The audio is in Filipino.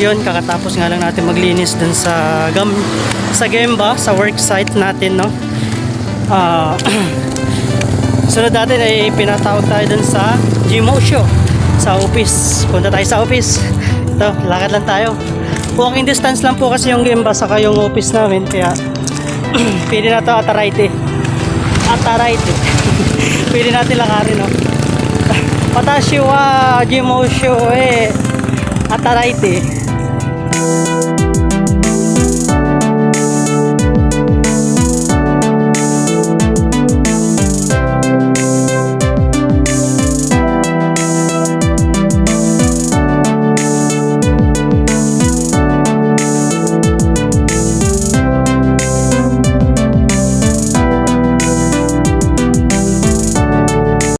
Yun, kakatapos nga lang natin maglinis dun sa Gemba, sa work site natin, no. Sunod natin ay pinatawag tayo dun sa Gmosyo, sa office. Punta tayo sa office. Ito, lakad lang tayo. Walking distance lang po kasi yung Gemba saka yung office namin, kaya pwede na to Atarayte. Pwede natin lakarin, no. Watashi wa Gmosyo Atarayte.